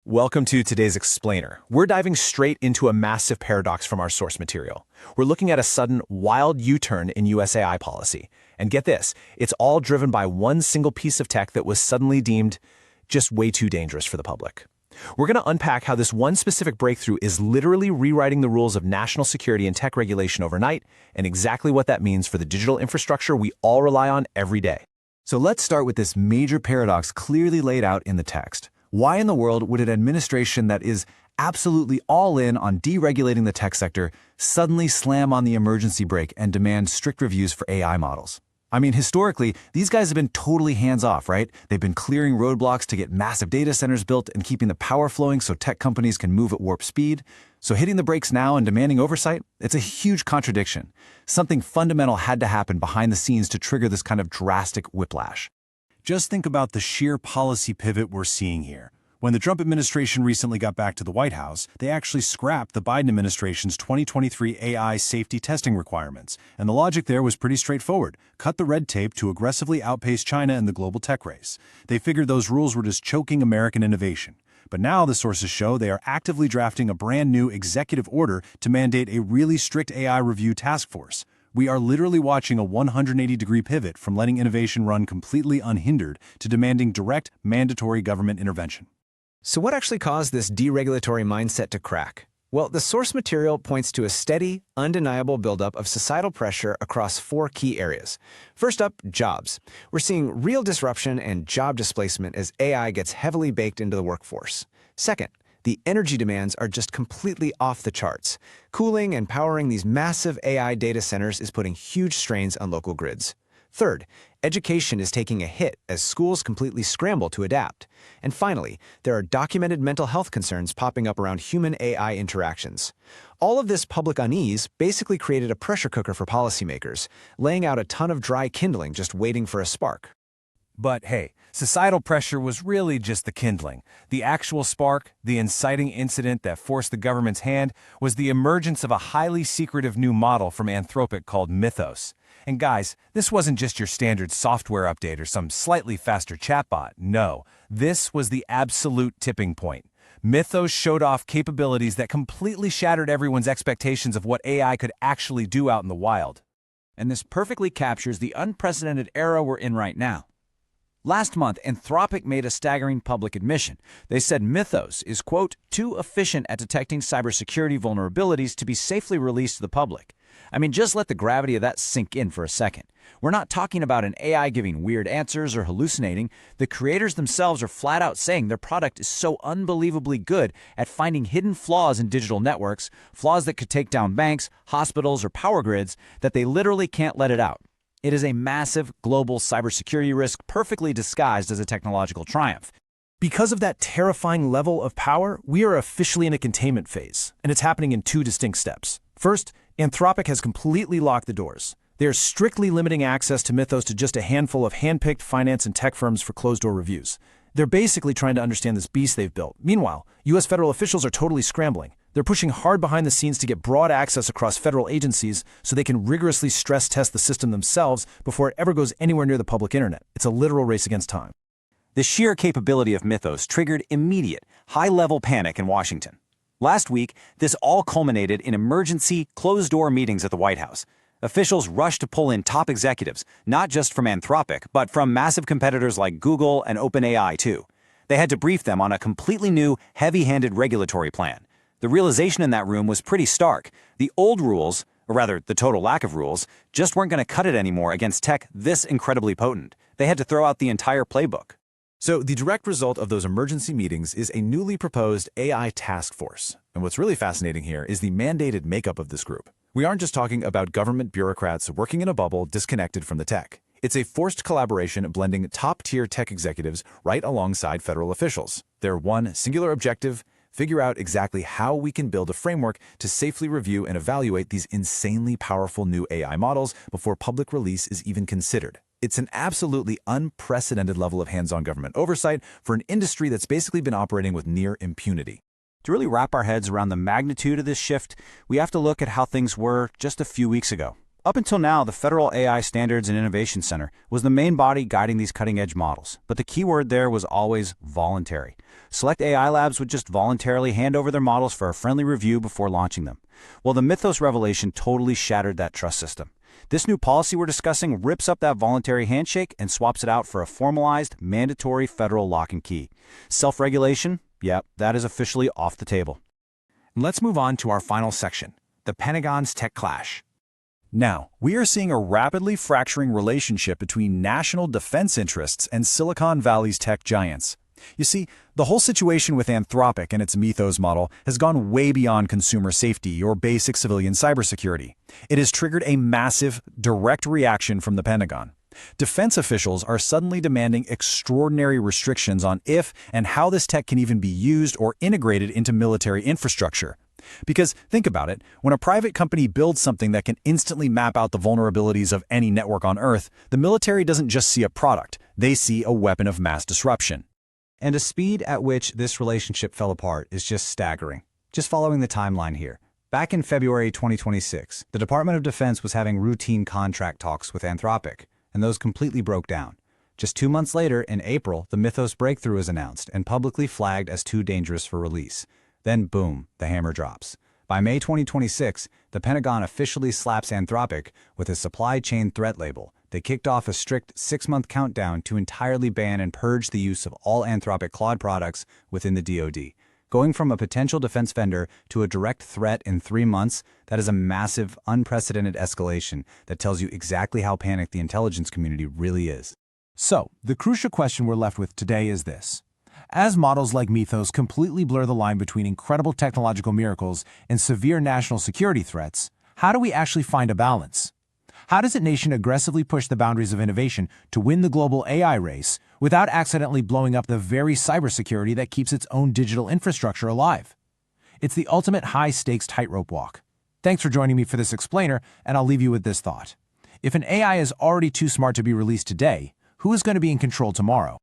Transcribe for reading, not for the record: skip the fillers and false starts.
Welcome to today's Explainer. We're diving straight into a massive paradox from our source material. We're looking at a sudden, wild U-turn in US AI policy. And get this, it's all driven by one single piece of tech that was suddenly deemed just way too dangerous for the public. We're going to unpack how this one specific breakthrough is literally rewriting the rules of national security and tech regulation overnight, and exactly what that means for the digital infrastructure we all rely on every day. So let's start with this major paradox clearly laid out in the text. Why in the world would an administration that is absolutely all in on deregulating the tech sector suddenly slam on the emergency brake and demand strict reviews for AI models? I mean, historically, these guys have been totally hands-off, right? They've been clearing roadblocks to get massive data centers built and keeping the power flowing so tech companies can move at warp speed. So hitting the brakes now and demanding oversight, it's a huge contradiction. Something fundamental had to happen behind the scenes to trigger this kind of drastic whiplash. Just think about the sheer policy pivot we're seeing here. When the Trump administration recently got back to the White House, they actually scrapped the Biden administration's 2023 AI safety testing requirements. And the logic there was pretty straightforward. Cut the red tape to aggressively outpace China in the global tech race. They figured those rules were just choking American innovation. But now the sources show they are actively drafting a brand new executive order to mandate a really strict AI review task force. We are literally watching a 180-degree pivot from letting innovation run completely unhindered to demanding direct, mandatory government intervention. So what actually caused this deregulatory mindset to crack? Well, the source material points to a steady, undeniable buildup of societal pressure across four key areas. First up, jobs. We're seeing real disruption and job displacement as AI gets heavily baked into the workforce. Second, the energy demands are just completely off the charts. Cooling and powering these massive AI data centers is putting huge strains on local grids. Third, education is taking a hit as schools completely scramble to adapt. And finally, there are documented mental health concerns popping up around human-AI interactions. All of this public unease basically created a pressure cooker for policymakers, laying out a ton of dry kindling just waiting for a spark. But hey, societal pressure was really just the kindling. The actual spark, the inciting incident that forced the government's hand, was the emergence of a highly secretive new model from Anthropic called Mythos. And guys, this wasn't just your standard software update or some slightly faster chatbot. No, this was the absolute tipping point. Mythos showed off capabilities that completely shattered everyone's expectations of what AI could actually do out in the wild. And this perfectly captures the unprecedented era we're in right now. Last month, Anthropic made a staggering public admission. They said Mythos is, quote, too efficient at detecting cybersecurity vulnerabilities to be safely released to the public. I mean, just let the gravity of that sink in for a second. We're not talking about an AI giving weird answers or hallucinating. The creators themselves are flat out saying their product is so unbelievably good at finding hidden flaws in digital networks, flaws that could take down banks, hospitals, or power grids, that they literally can't let it out. It is a massive global cybersecurity risk perfectly disguised as a technological triumph. Because of that terrifying level of power, we are officially in a containment phase, and it's happening in two distinct steps. First, Anthropic has completely locked the doors. They are strictly limiting access to Mythos to just a handful of hand-picked finance and tech firms for closed-door reviews. They're basically trying to understand this beast they've built. Meanwhile, U.S. federal officials are totally scrambling. They're pushing hard behind the scenes to get broad access across federal agencies so they can rigorously stress test the system themselves before it ever goes anywhere near the public internet. It's a literal race against time. The sheer capability of Mythos triggered immediate, high-level panic in Washington. Last week, this all culminated in emergency, closed-door meetings at the White House. Officials rushed to pull in top executives, not just from Anthropic, but from massive competitors like Google and OpenAI, too. They had to brief them on a completely new, heavy-handed regulatory plan. The realization in that room was pretty stark. The old rules, or rather, the total lack of rules, just weren't going to cut it anymore against tech this incredibly potent. They had to throw out the entire playbook. So the direct result of those emergency meetings is a newly proposed AI task force. And what's really fascinating here is the mandated makeup of this group. We aren't just talking about government bureaucrats working in a bubble disconnected from the tech. It's a forced collaboration blending top-tier tech executives right alongside federal officials. Their one singular objective: figure out exactly how we can build a framework to safely review and evaluate these insanely powerful new AI models before public release is even considered. It's an absolutely unprecedented level of hands-on government oversight for an industry that's basically been operating with near impunity. To really wrap our heads around the magnitude of this shift, we have to look at how things were just a few weeks ago. Up until now, the Federal AI Standards and Innovation Center was the main body guiding these cutting-edge models, but the key word there was always voluntary. Select AI labs would just voluntarily hand over their models for a friendly review before launching them. Well, the Mythos revelation totally shattered that trust system. This new policy we're discussing rips up that voluntary handshake and swaps it out for a formalized, mandatory federal lock and key. Self-regulation? Yeah, that is officially off the table. Let's move on to our final section, the Pentagon's tech clash. Now, we are seeing a rapidly fracturing relationship between national defense interests and Silicon Valley's tech giants. You see, the whole situation with Anthropic and its Mythos model has gone way beyond consumer safety or basic civilian cybersecurity. It has triggered a massive, direct reaction from the Pentagon. Defense officials are suddenly demanding extraordinary restrictions on if and how this tech can even be used or integrated into military infrastructure. Because, think about it, when a private company builds something that can instantly map out the vulnerabilities of any network on Earth, the military doesn't just see a product, they see a weapon of mass disruption. And the speed at which this relationship fell apart is just staggering. Just following the timeline here. Back in February 2026, the Department of Defense was having routine contract talks with Anthropic, and those completely broke down. Just 2 months later, in April, the Mythos breakthrough is announced and publicly flagged as too dangerous for release. Then boom, the hammer drops. By May 2026, the Pentagon officially slaps Anthropic with a supply chain threat label. They kicked off a strict 6-month countdown to entirely ban and purge the use of all Anthropic Claude products within the DoD. Going from a potential defense vendor to a direct threat in 3 months, that is a massive, unprecedented escalation that tells you exactly how panicked the intelligence community really is. So, the crucial question we're left with today is this. As models like Mythos completely blur the line between incredible technological miracles and severe national security threats, how do we actually find a balance? How does a nation aggressively push the boundaries of innovation to win the global AI race without accidentally blowing up the very cybersecurity that keeps its own digital infrastructure alive? It's the ultimate high-stakes tightrope walk. Thanks for joining me for this explainer, and I'll leave you with this thought. If an AI is already too smart to be released today, who is going to be in control tomorrow?